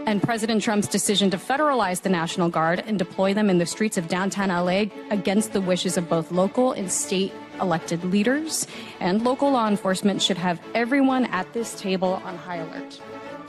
And President Trump's decision to federalize the National Guard and deploy them in the streets of downtown LA against the wishes of both local and state elected leaders. And local law enforcement should have everyone at this table on high alert.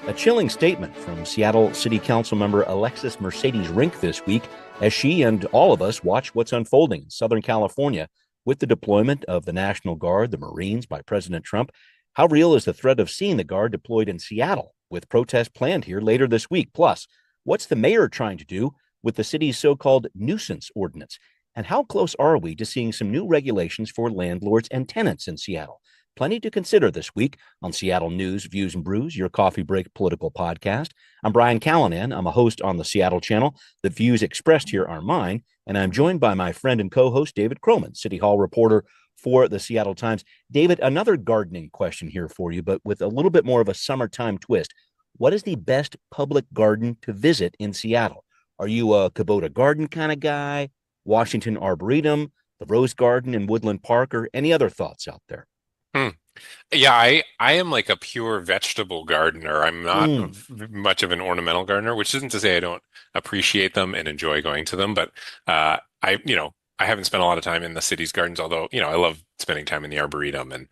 A chilling statement from Seattle City Council member Alexis Mercedes Rink this week as she and all of us watch what's unfolding in Southern California with the deployment of the National Guard, the Marines, by President Trump. How real is the threat of seeing the Guard deployed in Seattle, with protests planned here later this week? Plus, what's the mayor trying to do with the city's so-called nuisance ordinance? And how close are we to seeing some new regulations for landlords and tenants in Seattle? Plenty to consider this week on Seattle News, Views and Brews, your coffee break political podcast. I'm Brian Callanan. I'm a host on the Seattle channel. The views expressed here are mine, and I'm joined by my friend and co-host David Croman, City Hall reporter for the Seattle Times. David, another gardening question here for you, but with a little bit more of a summertime twist. What is the best public garden to visit in Seattle? Are you a Kubota Garden kind of guy, Washington Arboretum, the Rose Garden in Woodland Park, or any other thoughts out there? Yeah, I am like a pure vegetable gardener. I'm not much of an ornamental gardener, which isn't to say I don't appreciate them and enjoy going to them, but I haven't spent a lot of time in the city's gardens, although, I love spending time in the Arboretum and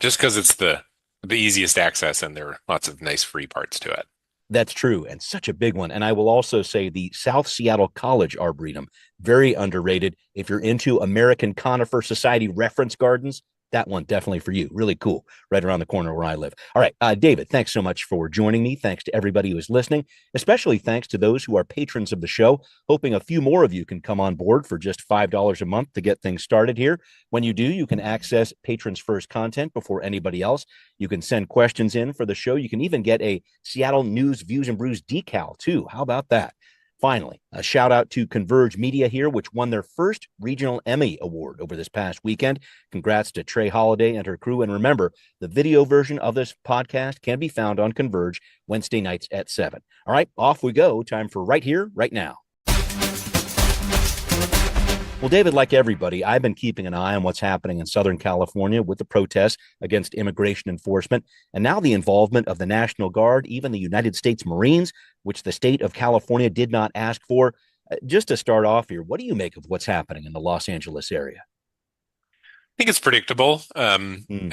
just because it's the easiest access and there are lots of nice free parts to it. That's true, and such a big one. And I will also say the South Seattle College Arboretum, very underrated. If you're into American Conifer Society reference gardens, that one definitely for you. Really cool. Right around the corner where I live. All right, David, thanks so much for joining me. Thanks to everybody who is listening, especially thanks to those who are patrons of the show. Hoping a few more of you can come on board for just $5 a month to get things started here. When you do, you can access Patrons First content before anybody else. You can send questions in for the show. You can even get a Seattle News, Views and Brews decal too. How about that? Finally, a shout out to Converge Media here, which won their first regional Emmy Award over this past weekend. Congrats to Trey Holiday and her crew. And remember, the video version of this podcast can be found on Converge Wednesday nights at 7. All right, off we go. Time for Right Here, Right Now. Well, David, like everybody, I've been keeping an eye on what's happening in Southern California with the protests against immigration enforcement, and now the involvement of the National Guard, even the United States Marines, which the state of California did not ask for. Just to start off here, what do you make of what's happening in the Los Angeles area? I think it's predictable. I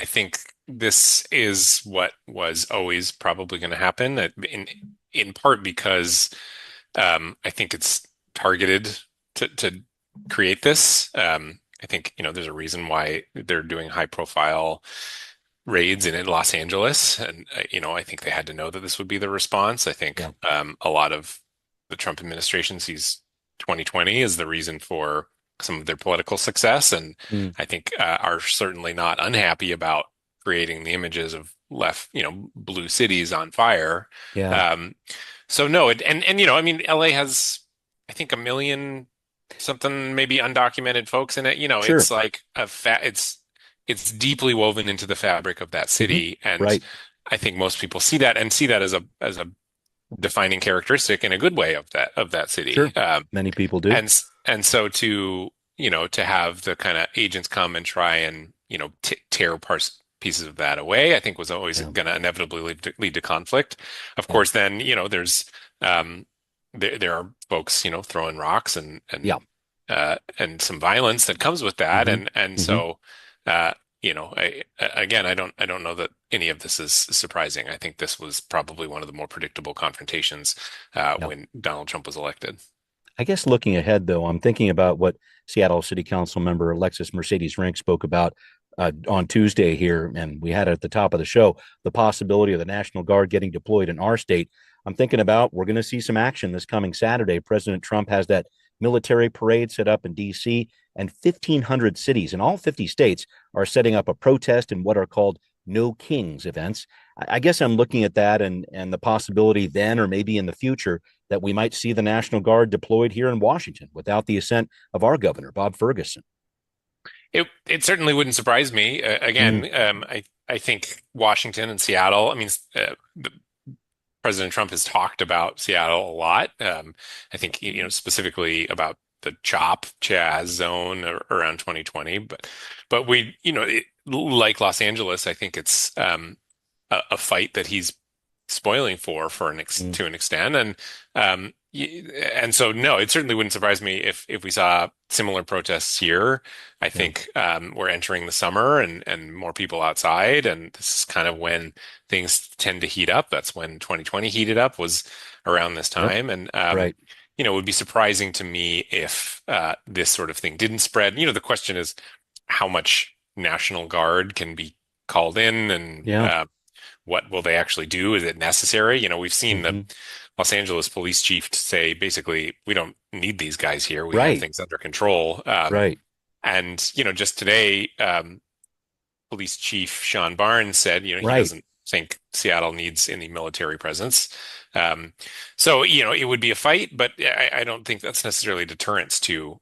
think this is what was always probably going to happen, in part because I think it's targeted to create this. I think, there's a reason why they're doing high profile raids in Los Angeles. And, I think they had to know that this would be the response. I think a lot of the Trump administration sees 2020 as the reason for some of their political success. And I think are certainly not unhappy about creating the images of blue cities on fire. So no, LA has, I think, 1 million something maybe undocumented folks in it. Sure. It's like it's deeply woven into the fabric of that city. And I think most people see that as a defining characteristic in a good way of that city. Sure. Many people do. And so to have the kind of agents come and try and, tear pieces of that away, I think was always going to inevitably lead to conflict. Of course, then, there's there are folks, throwing rocks and some violence that comes with that. So, I don't know that any of this is surprising. I think this was probably one of the more predictable confrontations when Donald Trump was elected. I guess looking ahead, though, I'm thinking about what Seattle City Council member Alexis Mercedes Rink spoke about on Tuesday here, and we had it at the top of the show, the possibility of the National Guard getting deployed in our state. I'm thinking about we're going to see some action this coming Saturday. President Trump has that military parade set up in D.C., and 1,500 cities in all 50 states are setting up a protest in what are called No Kings events. I guess I'm looking at that and the possibility then or maybe in the future that we might see the National Guard deployed here in Washington without the assent of our governor, Bob Ferguson. It certainly wouldn't surprise me. I think Washington and Seattle, President Trump has talked about Seattle a lot. I think, specifically about the Chaz zone around 2020, but we, like Los Angeles, I think it's a fight that he's spoiling for Mm, to an extent. And so no, it certainly wouldn't surprise me if we saw similar protests here. I yeah. think we're entering the summer and more people outside, and this is kind of when things tend to heat up. That's when 2020 heated up, was around this Yep. time. And Right. it would be surprising to me if this sort of thing didn't spread. The question is how much National Guard can be called in, and Yeah. what will they actually do? Is it necessary? We've seen the Hmm. Los Angeles police chief say basically, we don't need these guys here. We have Right. things under control. Right. And just today, police chief Sean Barnes said, he Right. doesn't think Seattle needs any military presence. Um, so it would be a fight, but I don't think that's necessarily deterrence to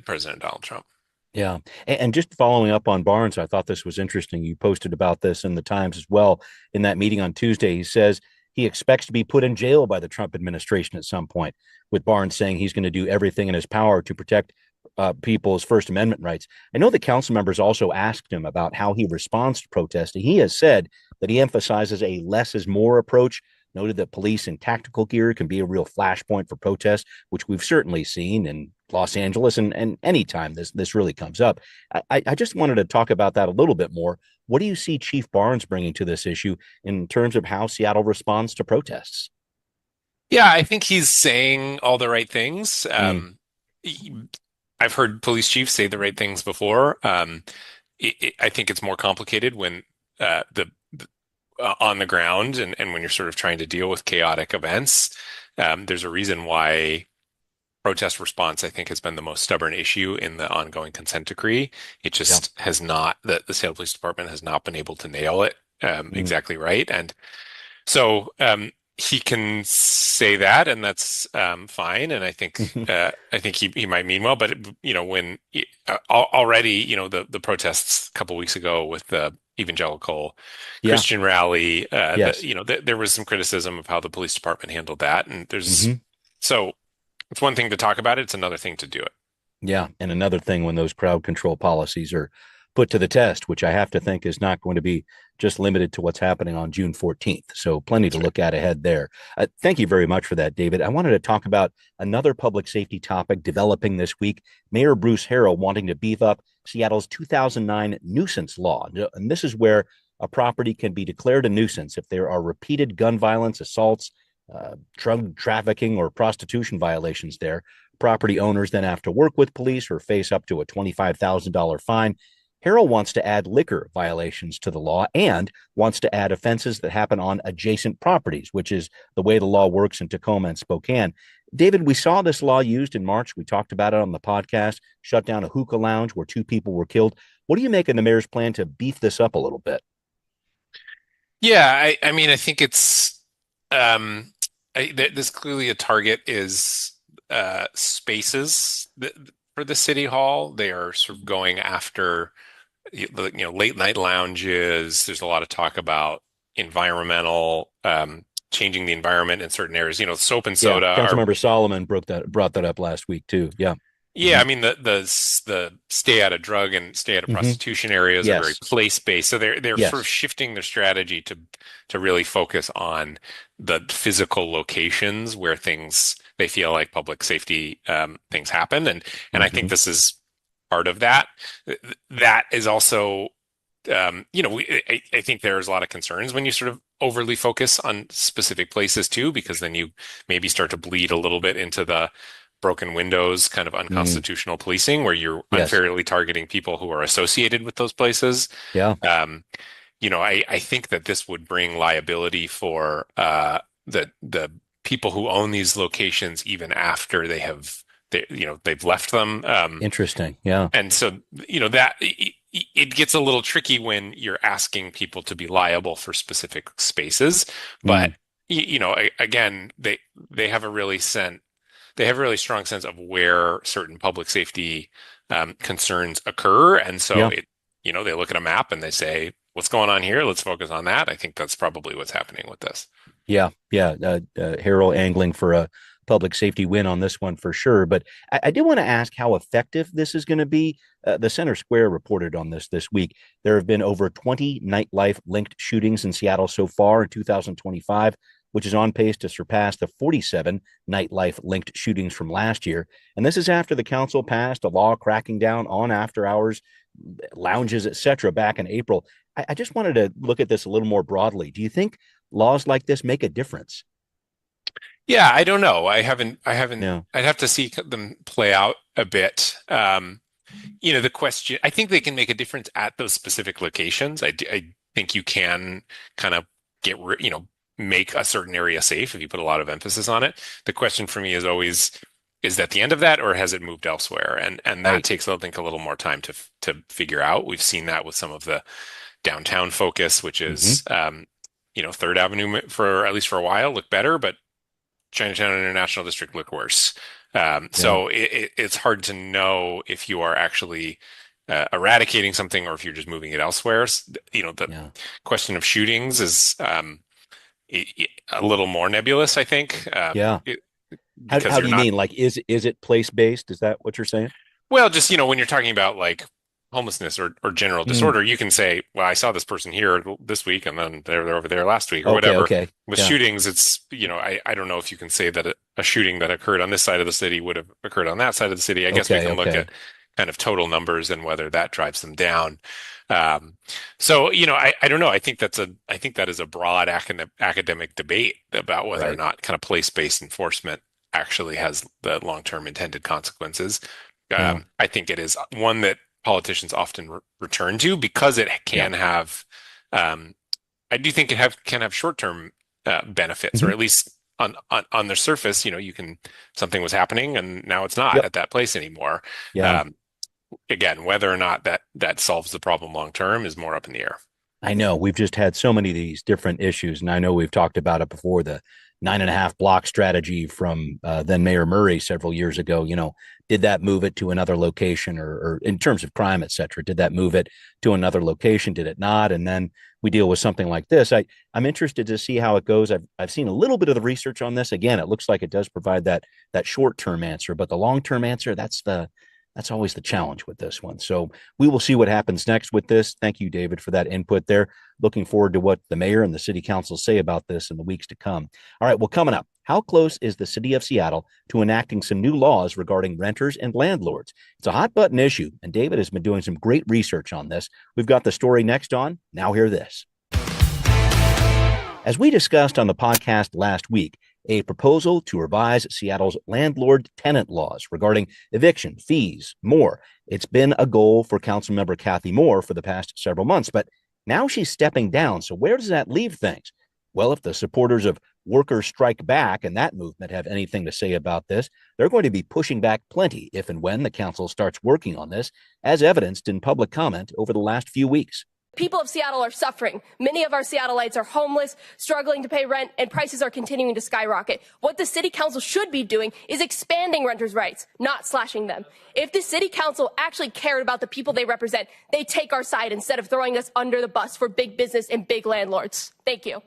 President Donald Trump. Yeah. And just following up on Barnes, I thought this was interesting. You posted about this in the Times as well. In that meeting on Tuesday, he says he expects to be put in jail by the Trump administration at some point, with Barnes saying he's going to do everything in his power to protect people's First Amendment rights. I know the council members also asked him about how he responds to protesting. He has said that he emphasizes a less is more approach, noted that police in tactical gear can be a real flashpoint for protests, which we've certainly seen in Los Angeles and anytime this really comes up. I just wanted to talk about that a little bit more. What do you see Chief Barnes bringing to this issue in terms of how Seattle responds to protests? Yeah, I think he's saying all the right things. Mm, I've heard police chiefs say the right things before. I think it's more complicated when on the ground, and when you're sort of trying to deal with chaotic events. There's a reason why protest response, I think, has been the most stubborn issue in the ongoing consent decree. It yeah. just has not, the Seattle Police Department has not been able to nail it Mm, exactly right. And so he can say that, and that's fine. And I think he might mean well, but when already the protests a couple weeks ago with the evangelical yeah. Christian rally, Yes. there was some criticism of how the police department handled that, and Hmm. so it's one thing to talk about it; it's another thing to do it. Yeah. And another thing, when those crowd control policies are put to the test, which I have to think is not going to be just limited to what's happening on June 14th. So plenty to That's right. look at ahead there. Thank you very much for that, David. I wanted to talk about another public safety topic developing this week. Mayor Bruce Harrell wanting to beef up Seattle's 2009 nuisance law. And this is where a property can be declared a nuisance if there are repeated gun violence, assaults, drug trafficking, or prostitution violations there. Property owners then have to work with police or face up to a $25,000 fine. Harrell wants to add liquor violations to the law and wants to add offenses that happen on adjacent properties, which is the way the law works in Tacoma and Spokane. David, we saw this law used in March. We talked about it on the podcast, shut down a hookah lounge where two people were killed. What do you make of the mayor's plan to beef this up a little bit? Yeah, I mean, I think it's there's clearly a target is spaces for the city hall. They are sort of going after late night lounges. There's a lot of talk about environmental changing the environment in certain areas. Soap and Yeah, soda are. Councilmember Solomon brought that up last week too. Yeah. Yeah, Hmm. I mean the stay out of drug and stay out of Hmm. prostitution areas are very Yes. place-based. So they're sort of Yes. shifting their strategy to really focus on the physical locations where things they feel like public safety things happen. And I think Hmm. this is part of that. That is also I think there's a lot of concerns when you sort of overly focus on specific places too, because then you maybe start to bleed a little bit into the broken windows kind of Mm, unconstitutional policing where you're yes. unfairly targeting people who are associated with those places. Yeah. Um, I think that this would bring liability for the people who own these locations even after they've left them. Interesting. Yeah. And so, that it gets a little tricky when you're asking people to be liable for specific spaces. But, Mm, again, they have a really they have a really strong sense of where certain public safety concerns occur. And so yeah. they look at a map and they say, what's going on here? Let's focus on that. I think that's probably what's happening with this. Yeah. Yeah. Harold angling for a public safety win on this one for sure. But I do want to ask how effective this is going to be. The Center Square reported on this week. There have been over 20 nightlife linked shootings in Seattle so far in 2025, which is on pace to surpass the 47 nightlife linked shootings from last year. And this is after the council passed a law cracking down on after hours lounges, etc., back in April. I just wanted to look at this a little more broadly. Do you think laws like this make a difference? Yeah, I don't know. I haven't, No. I'd have to see them play out a bit. The question, I think they can make a difference at those specific locations. I think you can kind of make a certain area safe if you put a lot of emphasis on it. The question for me is always, is that the end of that, or has it moved elsewhere? And that Right. takes, I think, a little more time to figure out. We've seen that with some of the downtown focus, which Mm-hmm. is, Third Avenue for at least for a while looked better, but Chinatown International District look worse. Yeah. So it's hard to know if you are actually eradicating something or if you're just moving it elsewhere. The Yeah. question of shootings is a little more nebulous, I think, Yeah. because How you're do you not. mean? Like, is it place based? Is that what you're saying? Well, just, when you're talking about like homelessness or general Mm. disorder, you can say, well, I saw this person here this week and then they're over there last week or Okay. whatever. Okay. With Yeah. shootings, it's, I don't know if you can say that a shooting that occurred on this side of the city would have occurred on that side of the city. I guess we Okay. can look Okay. at kind of total numbers and whether that drives them down. Um, I don't know. I think that is a broad academic debate about whether or Right. not kind of place-based enforcement actually has the long-term intended consequences. Yeah. I think it is one that politicians often return to because it Yeah. can have, I do think can have short-term benefits, or Hmm. at least on the surface, something was happening and now it's not Yep. at that place anymore. Yeah. Um, Again, whether or not that solves the problem long term is more up in the air. I know we've just had so many of these different issues, and I know we've talked about it before. The 9.5 block strategy from then Mayor Murray several years ago. Did that move it to another location, or in terms of crime, et cetera? Did that move it to another location? Did it not? And then we deal with something like this. I'm interested to see how it goes. I've seen a little bit of the research on this. Again, it looks like it does provide that short term answer, but the long term answer, that's always the challenge with this one. So we will see what happens next with this. Thank you, David, for that input there. Looking forward to what the mayor and the city council say about this in the weeks to come. All right, well, coming up, how close is the city of Seattle to enacting some new laws regarding renters and landlords? It's a hot button issue, and David has been doing some great research on this. We've got the story next on. Now hear this. As we discussed on the podcast last week, a proposal to revise Seattle's landlord tenant laws regarding eviction, fees, more. It's been a goal for Councilmember Kathy Moore for the past several months, but now she's stepping down. So where does that leave things? Well, if the supporters of Workers Strike Back and that movement have anything to say about this, they're going to be pushing back plenty if and when the council starts working on this, as evidenced in public comment over the last few weeks. People of Seattle are suffering. Many of our Seattleites are homeless, struggling to pay rent, and prices are continuing to skyrocket. What the city council should be doing is expanding renters' rights, not slashing them. If the city council actually cared about the people they represent, they take our side instead of throwing us under the bus for big business and big landlords. Thank you.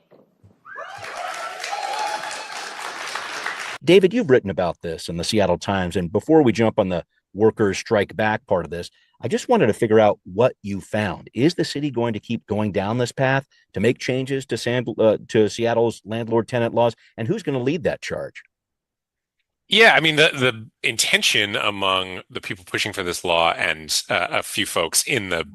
David, you've written about this in the Seattle Times. And before we jump on the Workers Strike Back part of this, I just wanted to figure out what you found. Is the city going to keep going down this path to make changes to Seattle's landlord tenant laws? And who's going to lead that charge? Yeah, I mean, the intention among the people pushing for this law and a few folks in the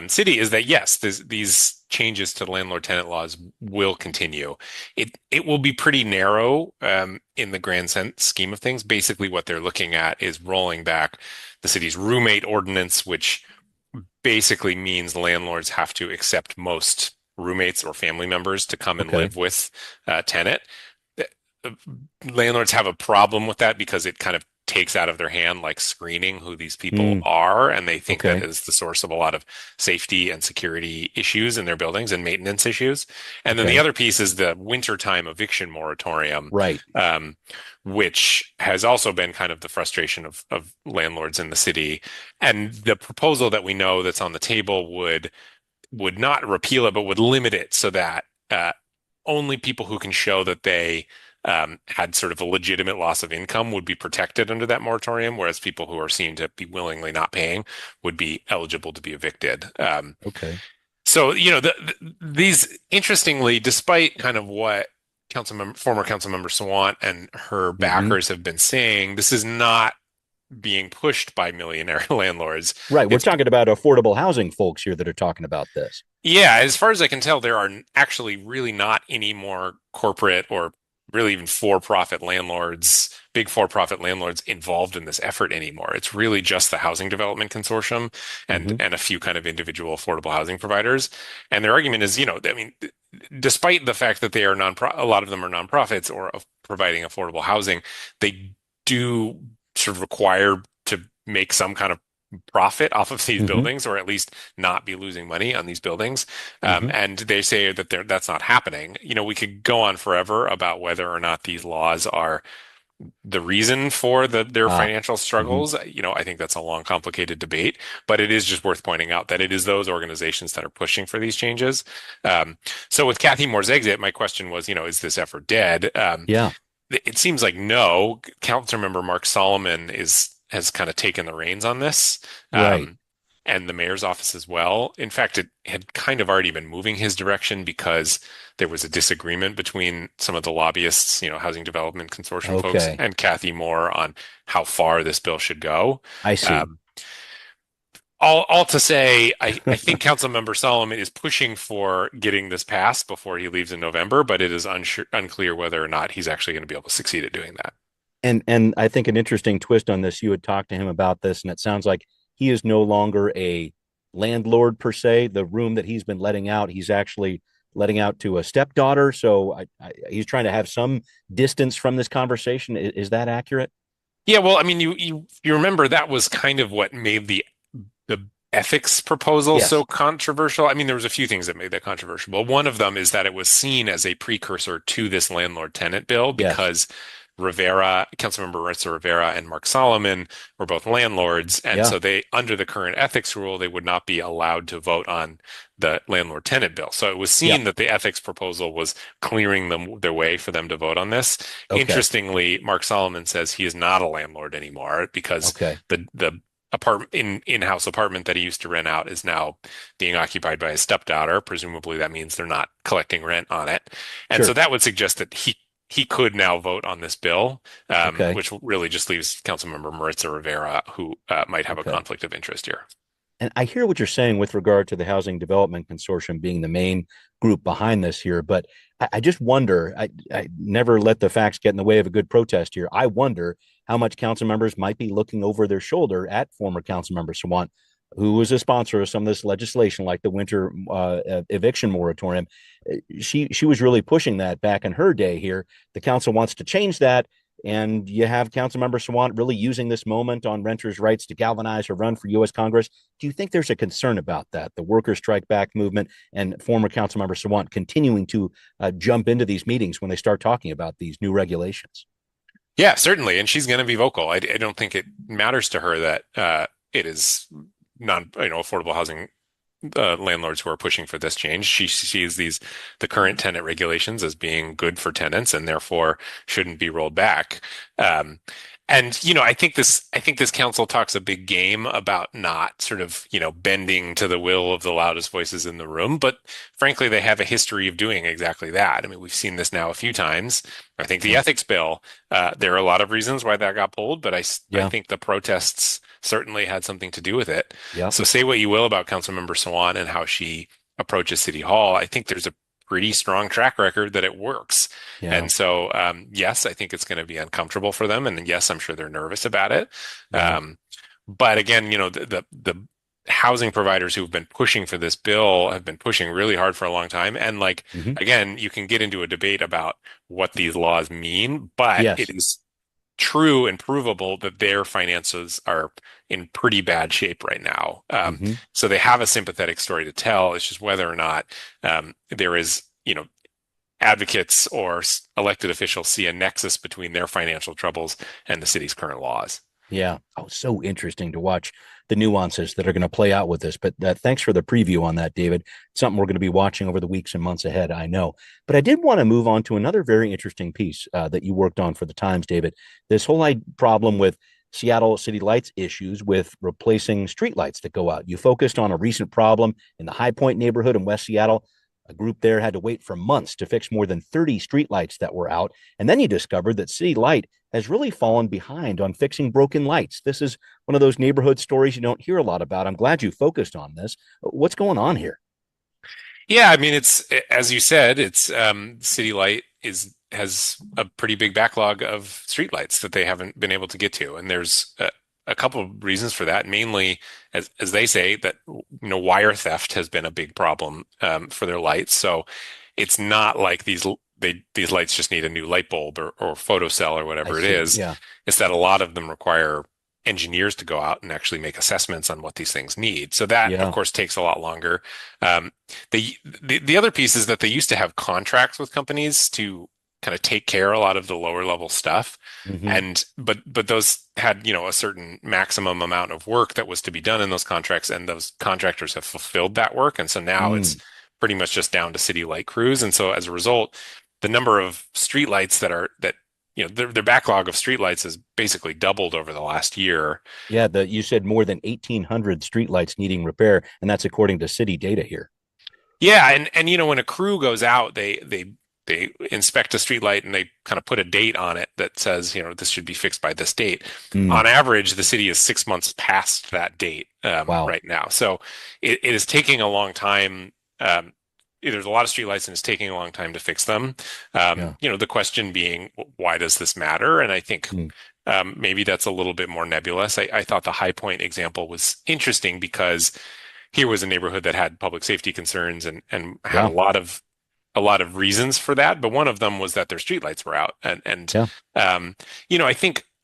city is that, yes, these changes to landlord-tenant laws will continue. It will be pretty narrow in the grand scheme of things. Basically, what they're looking at is rolling back the city's roommate ordinance, which basically means landlords have to accept most roommates or family members to come and Okay. live with a tenant. Landlords have a problem with that because it kind of takes out of their hand, like screening who these people are, and they think that Okay. is the source of a lot of safety and security issues in their buildings and maintenance issues. And then the Okay. other piece is the wintertime eviction moratorium, Right. which has also been kind of the frustration of landlords in the city. And the proposal that we know that's on the table would not repeal it, but would limit it so that only people who can show that they had sort of a legitimate loss of income would be protected under that moratorium, whereas people who are seen to be willingly not paying would be eligible to be evicted. Okay. So, these, interestingly, despite kind of what former council member Sawant and her Hmm. backers have been saying, this is not being pushed by millionaire landlords. Right. We're It's talking about affordable housing folks here that are talking about this. Yeah, as far as I can tell, there are actually really not any more corporate or really even for-profit landlords, big for-profit landlords involved in this effort anymore. It's really just the Housing Development Consortium and Hmm. and a few kind of individual affordable housing providers. And their argument is, I mean, despite the fact that they are a lot of them are nonprofits or of providing affordable housing, they do sort of require to make some kind of profit off of these Hmm. buildings, or at least not be losing money on these buildings. Hmm. And they say that that's not happening. We could go on forever about whether or not these laws are the reason for their Ah. financial Hmm. struggles. I think that's a long, complicated debate, but it is just worth pointing out that it is those organizations that are pushing for these changes. Um, so with Kathy Moore's exit, my question was, is this effort dead? Yeah. It seems like no. Councilmember Mark Solomon has kind of taken the reins on this, Right. um, and the mayor's office as well. In fact, it had kind of already been moving his direction because there was a disagreement between some of the lobbyists, Housing Development Consortium folks, Okay. and Kathy Moore on how far this bill should go. I see. Um, all to say, I think Councilmember Solomon is pushing for getting this passed before he leaves in November, but it is unclear whether or not he's actually going to be able to succeed at doing that. And I think an interesting twist on this, you had talked to him about this, and it sounds like he is no longer a landlord per se. The room that he's been letting out, he's actually letting out to a stepdaughter. So he's trying to have some distance from this conversation. Is that accurate? Yeah, well, I mean, you remember that was kind of what made the ethics proposal so Yes. controversial. I mean, there was a few things that made that controversial, but one of them is that it was seen as a precursor to this landlord-tenant bill Yes. because Councilmember Maritza Rivera and Mark Solomon were both landlords, and Yeah. so under the current ethics rule, they would not be allowed to vote on the landlord-tenant bill. So it was Yeah. seen that the ethics proposal was clearing their way for them to vote on this. Okay. Interestingly, Mark Solomon says he is not a landlord anymore because Okay. the in-house apartment that he used to rent out is now being occupied by his stepdaughter. Presumably that means they're not collecting rent on it. And so Sure. that would suggest that he could now vote on this bill, Okay. which really just leaves Councilmember Maritza Rivera, who might have a Okay. conflict of interest here. And I hear what you're saying with regard to the Housing Development Consortium being the main group behind this here, but I just wonder, I never let the facts get in the way of a good protest here. I wonder how much council members might be looking over their shoulder at former council member Sawant, who was a sponsor of some of this legislation, like the winter eviction moratorium. She was really pushing that back in her day here. The council wants to change that. And you have Councilmember Sawant really using this moment on renters' rights to galvanize her run for U.S. Congress. Do you think there's a concern about that? The Workers' Strike Back movement and former Councilmember Sawant continuing to jump into these meetings when they start talking about these new regulations? Yeah, certainly, and she's going to be vocal. I don't think it matters to her that it is affordable housing landlords who are pushing for this change. She sees the current tenant regulations as being good for tenants and therefore shouldn't be rolled back. Um, and I think this council talks a big game about not sort of bending to the will of the loudest voices in the room, but frankly, they have a history of doing exactly that. I mean, we've seen this now a few times. I think the Yeah. ethics bill, there are a lot of reasons why that got pulled, but I Yeah. think the protests certainly had something to do with it. Yeah. So say what you will about Councilmember Sawant and how she approaches City Hall. I think there's a pretty strong track record that it works. Yeah. And so, yes, I think it's going to be uncomfortable for them. And yes, I'm sure they're nervous about it. Yeah. But again, the housing providers who've been pushing for this bill have been pushing really hard for a long time. And Hmm. again, you can get into a debate about what these laws mean, but it Yes. is true and provable that their finances are in pretty bad shape right now. Hmm. So they have a sympathetic story to tell. It's just whether or not there is, advocates or elected officials see a nexus between their financial troubles and the city's current laws. Yeah. Oh, so interesting to watch the nuances that are going to play out with this. But thanks for the preview on that, David. Something we're going to be watching over the weeks and months ahead, I know. But I did want to move on to another very interesting piece that you worked on for the Times, David. This whole problem with Seattle City Lights issues with replacing streetlights that go out. You focused on a recent problem in the High Point neighborhood in West Seattle. A group there had to wait for months to fix more than 30 streetlights that were out. And then you discovered that City Light has really fallen behind on fixing broken lights. This is one of those neighborhood stories you don't hear a lot about. I'm glad you focused on this. What's going on here? Yeah, I mean, it's, as you said, it's City Light has a pretty big backlog of streetlights that they haven't been able to get to, and there's a couple of reasons for that. Mainly, as they say, that wire theft has been a big problem for their lights. So it's not like these lights just need a new light bulb or photocell or whatever it is. Yeah. It's that a lot of them require engineers to go out and actually make assessments on what these things need. So that, of course, takes a lot longer. The other piece is that they used to have contracts with companies to kind of take care of a lot of the lower level stuff. And but those had, a certain maximum amount of work that was to be done in those contracts, and those contractors have fulfilled that work. And so now it's pretty much just down to City Light crews. And so as a result, the number of streetlights their backlog of streetlights has basically doubled over the last year. Yeah, you said more than 1,800 streetlights needing repair, and that's according to city data here. Yeah, and when a crew goes out, they inspect a streetlight and they kind of put a date on it that says, this should be fixed by this date. On average, the city is 6 months past that date right now. So it is taking a long time. There's a lot of streetlights and it's taking a long time to fix them. The question being, why does this matter? And I think maybe that's a little bit more nebulous. I thought the High Point example was interesting because here was a neighborhood that had public safety concerns and had a lot of reasons for that. But one of them was that their streetlights were out.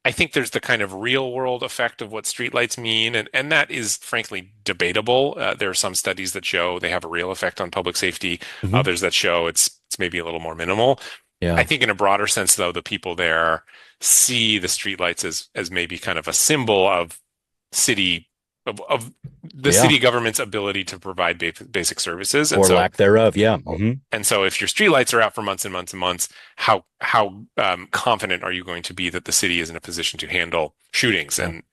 I think there's the kind of real world effect of what streetlights mean. And that is frankly debatable. There are some studies that show they have a real effect on public safety. Others that show it's maybe a little more minimal. I think in a broader sense, though, the people there see the streetlights as maybe kind of a symbol of city city government's ability to provide basic services, or lack thereof. And so if your streetlights are out for months and months and months, how confident are you going to be that the city is in a position to handle shootings and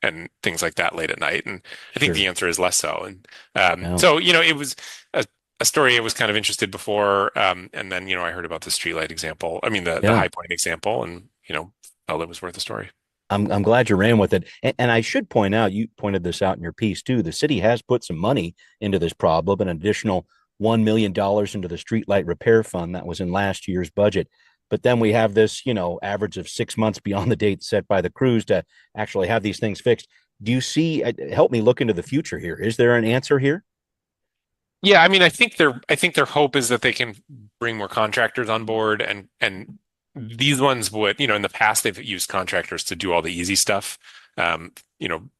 things like that late at night? And I think the answer is less so. And so it was a story I was kind of interested before, and then I heard about the streetlight example. I mean the High Point example, and felt it was worth a story. I'm glad you ran with it. And I should point out, you pointed this out in your piece too, the city has put some money into this problem, an additional $1 million into the streetlight repair fund that was in last year's budget. But then we have this, average of 6 months beyond the date set by the crews to actually have these things fixed. Do you see, help me look into the future here. Is there an answer here? Yeah, I mean, I think their hope is that they can bring more contractors on board, and these ones would, in the past, they've used contractors to do all the easy stuff,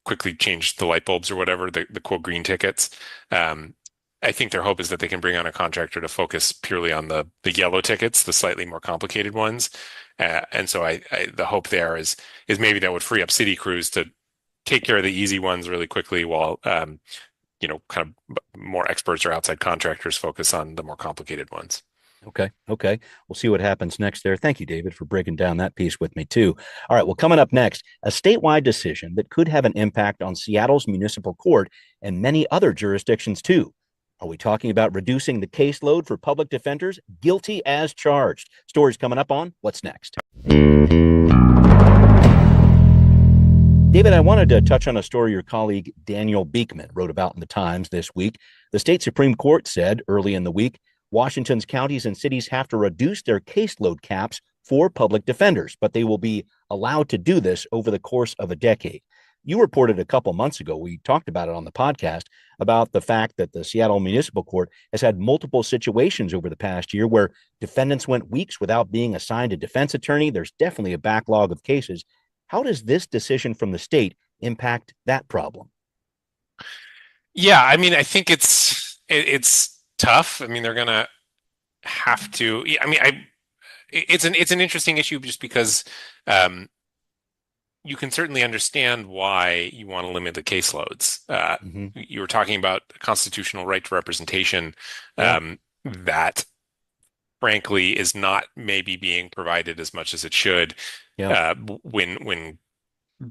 quickly change the light bulbs or whatever, the quote green tickets. I think their hope is that they can bring on a contractor to focus purely on the yellow tickets, the slightly more complicated ones. And so the hope there is maybe that would free up city crews to take care of the easy ones really quickly while, kind of more experts or outside contractors focus on the more complicated ones. Okay. We'll see what happens next there. Thank you, David, for breaking down that piece with me, too. All right. Well, coming up next, a statewide decision that could have an impact on Seattle's municipal court and many other jurisdictions, too. Are we talking about reducing the caseload for public defenders guilty as charged? Stories coming up on What's Next. David, I wanted to touch on a story your colleague Daniel Beekman wrote about in the Times this week. The state Supreme Court said early in the week, Washington's counties and cities have to reduce their caseload caps for public defenders, but they will be allowed to do this over the course of a decade. You reported a couple months ago, we talked about it on the podcast, about the fact that the Seattle Municipal Court has had multiple situations over the past year where defendants went weeks without being assigned a defense attorney. There's definitely a backlog of cases. How does this decision from the state impact that problem? Yeah, I mean, I think it's tough. I mean, they're going to have to. I mean, it's an interesting issue just because you can certainly understand why you want to limit the caseloads. Hmm. You were talking about a constitutional right to representation Yeah. that, frankly, is not maybe being provided as much as it should Yeah. when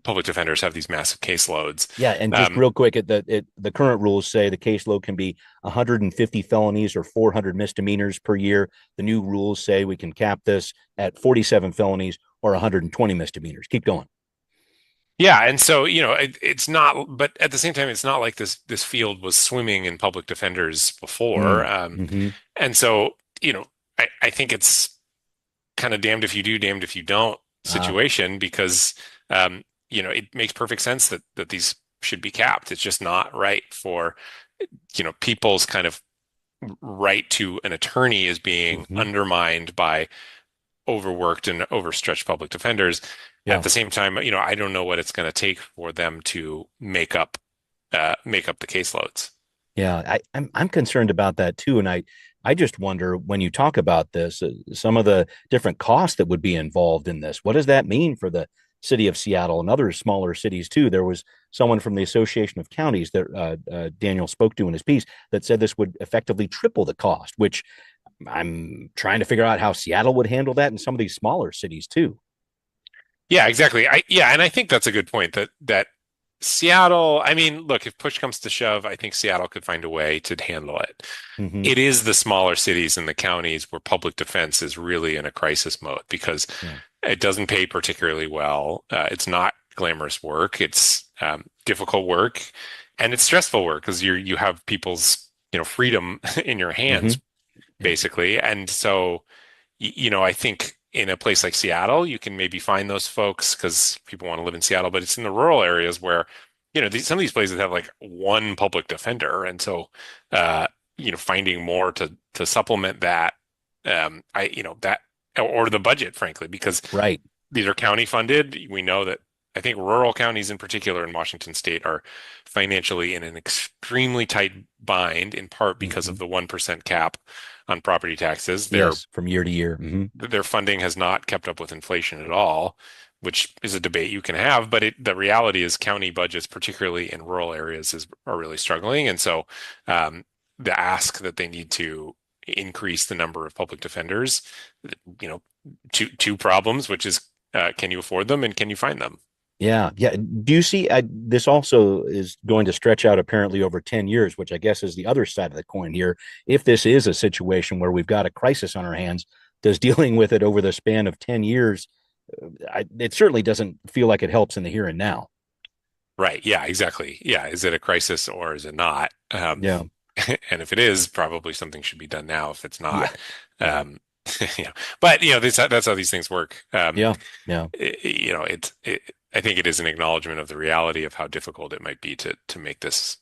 public defenders have these massive caseloads. Yeah, and just real quick, the current rules say the caseload can be 150 felonies or 400 misdemeanors per year. The new rules say we can cap this at 47 felonies or 120 misdemeanors. Keep going. Yeah, and so, it's not, but at the same time, it's not like this field was swimming in public defenders before. Mm-hmm. And so, I think it's kind of damned if you do, damned if you don't situation because it makes perfect sense that these should be capped. It's just not right for, people's kind of right to an attorney is being undermined by overworked and overstretched public defenders. Yeah. At the same time, I don't know what it's going to take for them to make up the caseloads. Yeah, I'm concerned about that too, and I just wonder when you talk about this, some of the different costs that would be involved in this. What does that mean for the city of Seattle and other smaller cities too? There was someone from the Association of Counties that Daniel spoke to in his piece that said this would effectively triple the cost, which I'm trying to figure out how Seattle would handle that in some of these smaller cities too. Yeah, exactly. And I think that's a good point that Seattle, I mean, look, if push comes to shove, I think Seattle could find a way to handle it. Mm-hmm. It is the smaller cities and the counties where public defense is really in a crisis mode because it doesn't pay particularly well. It's not glamorous work. It's difficult work, and it's stressful work because you have people's freedom in your hands, basically. And so, I think in a place like Seattle, you can maybe find those folks because people want to live in Seattle, but it's in the rural areas where, some of these places have like one public defender. And so, finding more to supplement that, that or the budget, frankly, because these are county funded. We know that I think rural counties in particular in Washington state are financially in an extremely tight bind, in part because of the 1% cap on property taxes. From year to year. Their funding has not kept up with inflation at all, which is a debate you can have. But the reality is county budgets, particularly in rural areas, are really struggling. And so the ask that they need to increase the number of public defenders, two problems, which is can you afford them and can you find them? Yeah. Do you see this also is going to stretch out apparently over 10 years, which I guess is the other side of the coin here. If this is a situation where we've got a crisis on our hands, does dealing with it over the span of 10 years, it certainly doesn't feel like it helps in the here and now. Right. Yeah, exactly. Yeah. Is it a crisis or is it not? Yeah. And if it is, probably something should be done now. If it's not, yeah. But that's how these things work. Yeah. I think it is an acknowledgement of the reality of how difficult it might be to make this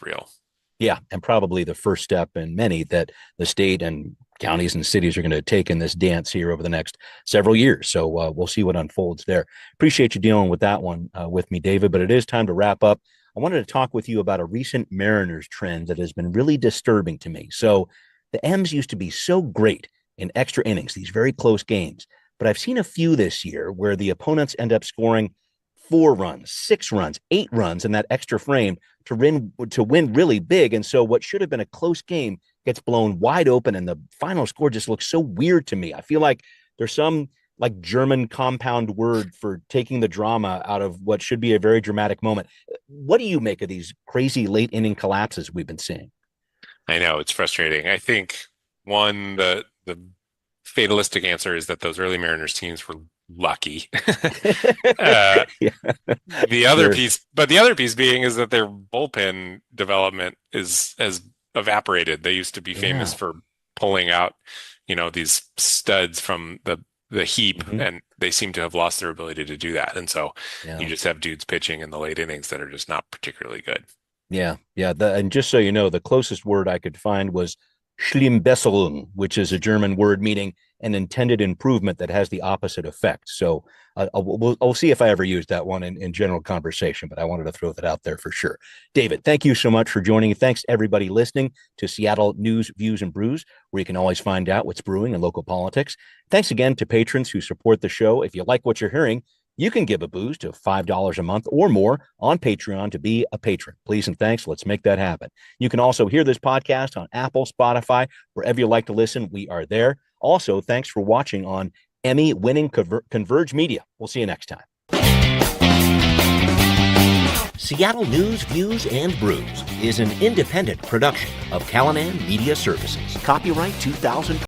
real. Yeah, and probably the first step in many that the state and counties and cities are going to take in this dance here over the next several years. So we'll see what unfolds there. Appreciate you dealing with that one with me, David, but it is time to wrap up. I wanted to talk with you about a recent Mariners trend that has been really disturbing to me. So the M's used to be so great in extra innings, these very close games, but I've seen a few this year where the opponents end up scoring 4 runs, 6 runs, 8 runs in that extra frame to win really big. And so what should have been a close game gets blown wide open, and the final score just looks so weird to me. I feel like there's some like German compound word for taking the drama out of what should be a very dramatic moment. What do you make of these crazy late inning collapses we've been seeing? I know it's frustrating. I think the fatalistic answer is that those early Mariners teams were lucky. The other piece being is that their bullpen development has evaporated. They used to be famous for pulling out, these studs from the heap, and they seem to have lost their ability to do that. And so you just have dudes pitching in the late innings that are just not particularly good. Yeah. And just so you know, the closest word I could find was Schlimmbesserung, which is a German word meaning an intended improvement that has the opposite effect. So I'll see if I ever use that one in general conversation, but I wanted to throw that out there for sure. David, thank you so much for joining. Thanks to everybody listening to Seattle News, Views, and Brews, where you can always find out what's brewing in local politics. Thanks again to patrons who support the show. If you like what you're hearing, You can give a boost of $5 a month or more on Patreon to be a patron. Please and thanks. Let's make that happen. You can also hear this podcast on Apple, Spotify, wherever you like to listen. We are there. Also, thanks for watching on Emmy-winning Converge Media. We'll see you next time. Seattle News, Views, and Brews is an independent production of Callanan Media Services. Copyright 2020.